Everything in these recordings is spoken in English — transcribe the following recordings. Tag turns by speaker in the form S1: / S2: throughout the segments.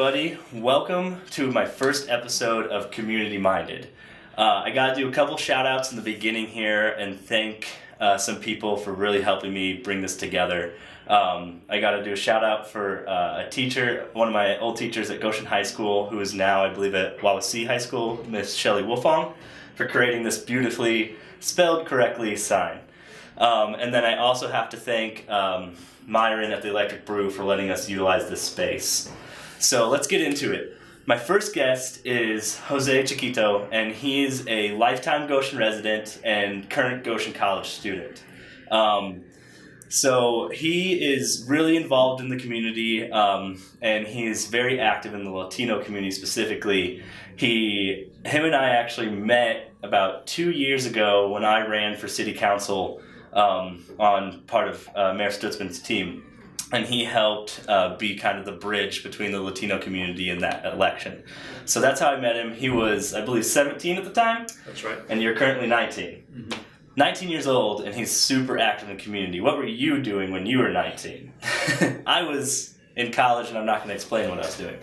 S1: everybody. Welcome to my first episode of CommunityMinded. I got to do a couple shout outs in the beginning here and thank some people for really helping me bring this together. I got to do a shout out for a teacher, one of my old teachers at Goshen High School, who is now, I believe, at Wawasee High School, Miss Shelly Wilfong, for creating this beautifully spelled correctly sign. And then I also have to thank Myron at the Electric Brew for letting us utilize this space. So let's get into it. My first guest is Jose Chiquito, and he's a lifetime Goshen resident and current Goshen College student. So he is really involved in the community, and he is very active in the Latino community specifically. Him and I actually met about 2 years ago when I ran for city council on part of Mayor Stutzman's team. And he helped be kind of the bridge between the Latino community and that election. So that's how I met him. He was, I believe, 17 at the time.
S2: That's right.
S1: And you're currently 19. Mm-hmm. 19 years old, and he's super active in the community. What were you doing when you were 19? I was in college, and I'm not going to explain what I was doing.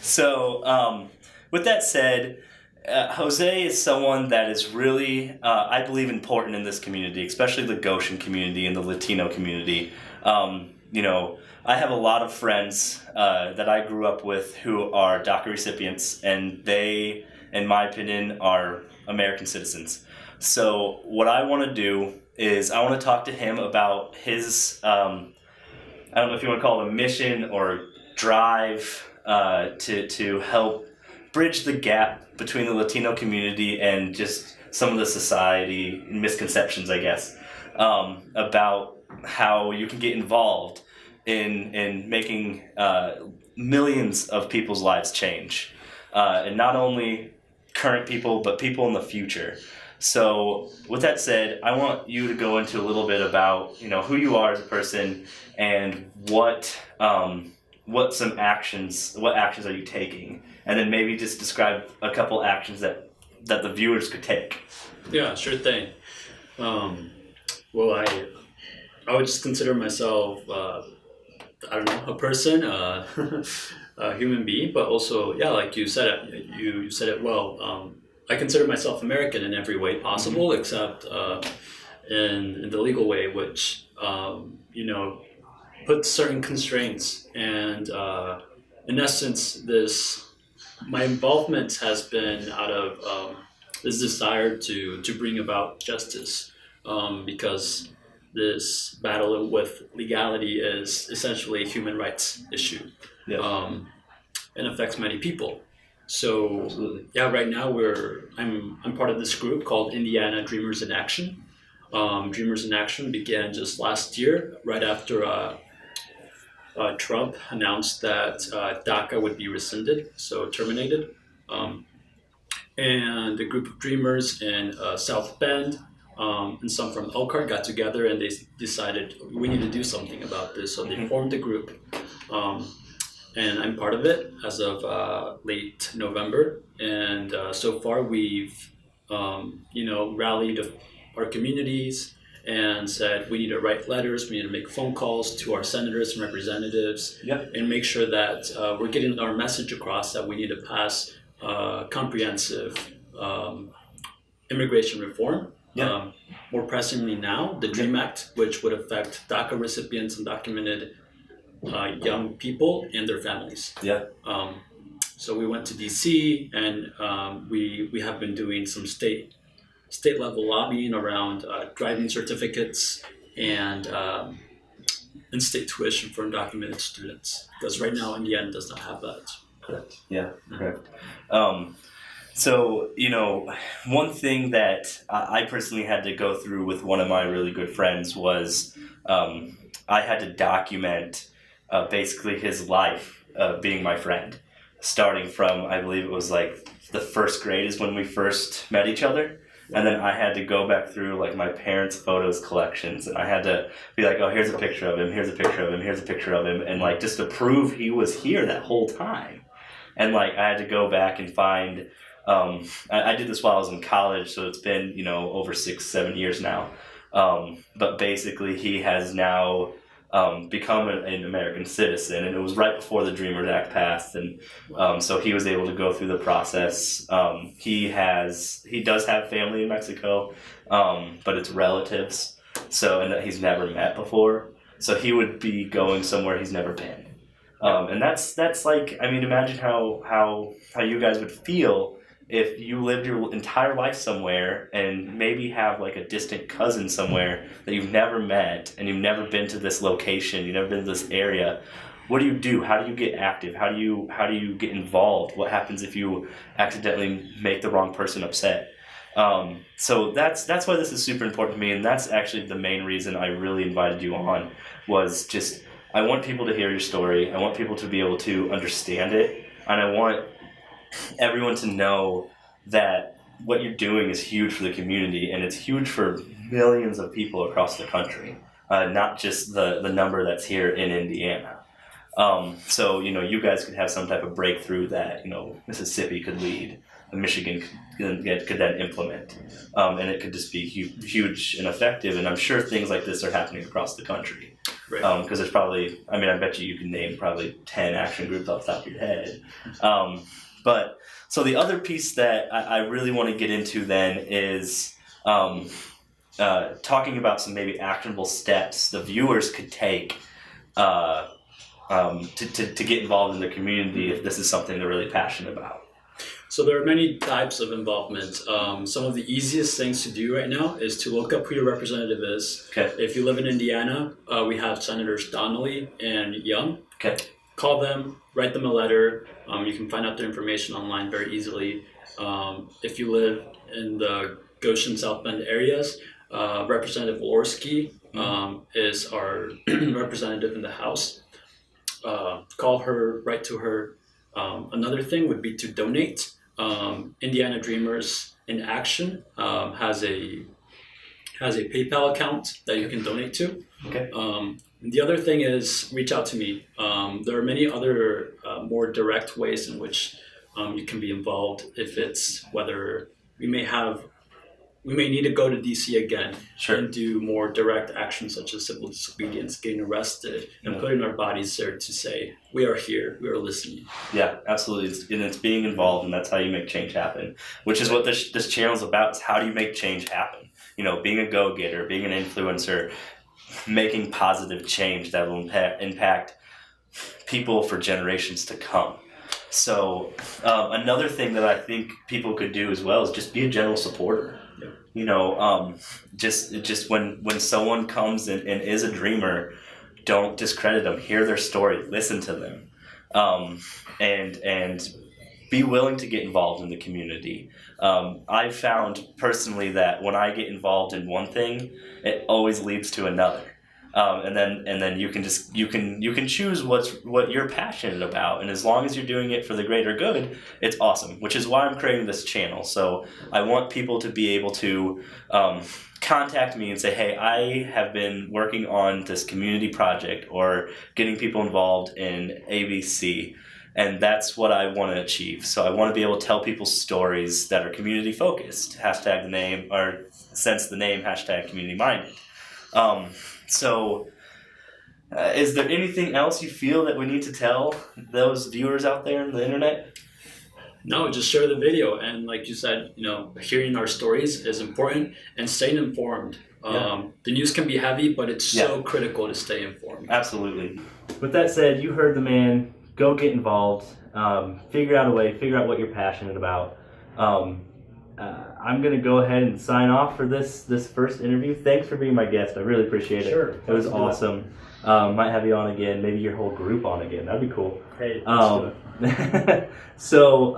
S1: So with that said, Jose is someone that is really, I believe, important in this community, especially the Goshen community and the Latino community. I have a lot of friends that I grew up with who are DACA recipients, and they, in my opinion, are American citizens. So what I want to do is I want to talk to him about his, I don't know if you want to call it a mission or drive to help bridge the gap between the Latino community and just some of the society misconceptions, I guess, about how you can get involved in making millions of people's lives change, and not only current people but people in the future. So with that said, I want you to go into a little bit about who you are as a person and what actions are you taking, and then maybe just describe a couple actions that the viewers could take.
S2: Yeah, sure thing. Well, I would just consider myself, a person, a human being, but also, yeah, like you said it, you said it well. I consider myself American in every way possible, mm-hmm. except in the legal way, which, puts certain constraints. And in essence, my involvement has been out of this desire to bring about justice, because this battle with legality is essentially a human rights issue, and affects many people. So absolutely. Yeah, right now I'm part of this group called Indiana Dreamers in Action. Dreamers in Action began just last year, right after Trump announced that DACA would be rescinded, so terminated. And a group of dreamers in South Bend and some from Elkhart got together, and they decided we need to do something about this. So they formed a group. And I'm part of it as of late November. And so far we've, rallied our communities and said we need to write letters, we need to make phone calls to our senators and representatives, and make sure that we're getting our message across that we need to pass comprehensive immigration reform. More pressingly now, the DREAM Act, which would affect DACA recipients and documented young people and their families. So we went to DC, and we have been doing some state level lobbying around driving certificates and state tuition for undocumented students, because right now Indiana does not have that.
S1: Correct. Yeah. Correct. So one thing that I personally had to go through with one of my really good friends was I had to document basically his life being my friend, starting from, I believe it was like the first grade is when we first met each other. And then I had to go back through like my parents' photos collections, and I had to be like, oh, here's a picture of him, here's a picture of him, here's a picture of him, and like just to prove he was here that whole time. And like I had to go back and find, I did this while I was in college, so it's been over 6-7 years now. But basically he has now become an American citizen, and it was right before the Dreamers Act passed, and so he was able to go through the process. He does have family in Mexico, but it's relatives, and that he's never met before, so he would be going somewhere he's never been, and that's like, I mean, imagine how you guys would feel if you lived your entire life somewhere and maybe have like a distant cousin somewhere that you've never met and you've never been to this location, you've never been to this area. What do you do? How do you get active? How do you get involved? What happens if you accidentally make the wrong person upset? So that's why this is super important to me, and that's actually the main reason I really invited you on, was just I want people to hear your story. I want people to be able to understand it, and I want everyone to know that what you're doing is huge for the community, and it's huge for millions of people across the country, not just the number that's here in Indiana. So, you guys could have some type of breakthrough that, Mississippi could lead, and Michigan could then implement, and it could just be huge and effective, and I'm sure things like this are happening across the country. Right. Because there's probably, I bet you can name probably 10 action groups off the top of your head. But so the other piece that I really want to get into then is talking about some maybe actionable steps the viewers could take to get involved in the community if this is something they're really passionate about.
S2: So there are many types of involvement. Some of the easiest things to do right now is to look up who your representative is. Okay. If you live in Indiana, we have Senators Donnelly and Young. Okay. Call them, write them a letter. You can find out their information online very easily. If you live in the Goshen South Bend areas, Representative Worski is our representative in the House. Call her, write to her. Another thing would be to donate. Indiana Dreamers in Action has a PayPal account that you can donate to. Okay. The other thing is reach out to me. There are many other more direct ways in which you can be involved. If it's whether we may need to go to DC again. Sure. And do more direct actions such as civil disobedience, getting arrested, and putting our bodies there to say, we are here, we are listening. Yeah, absolutely. It's being involved, and that's how you make change happen, which is what this channel is about, is how do you make change happen? Being a go-getter, being an influencer, making positive change that will impact people for generations to come. So another thing that I think people could do as well is just be a general supporter. Just when someone comes and is a dreamer, don't discredit them. Hear their story, listen to them, and be willing to get involved in the community. I've found personally that when I get involved in one thing, it always leads to another. And then you can choose what you're passionate about, and as long as you're doing it for the greater good, it's awesome. Which is why I'm creating this channel. So I want people to be able to contact me and say, hey, I have been working on this community project or getting people involved in ABC, and that's what I want to achieve. So I want to be able to tell people stories that are community focused. Hashtag the name, or since the name, hashtag CommunityMinded. So is there anything else you feel that we need to tell those viewers out there on the internet? No, just share the video. And like you said, hearing our stories is important, and staying informed. The news can be heavy, but it's so critical to stay informed. Absolutely. With that said, you heard the man. Go get involved. Figure out a way. Figure out what you're passionate about. I'm going to go ahead and sign off for this first interview. Thanks for being my guest. I really appreciate it. Sure. It was awesome. Might have you on again. Maybe your whole group on again. That'd be cool. Hey, let's do it. So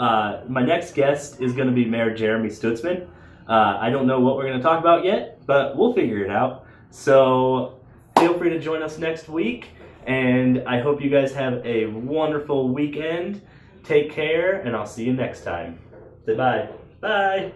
S2: my next guest is going to be Mayor Jeremy Stutzman. I don't know what we're going to talk about yet, but we'll figure it out. So feel free to join us next week. And I hope you guys have a wonderful weekend. Take care, and I'll see you next time. Say bye. Bye.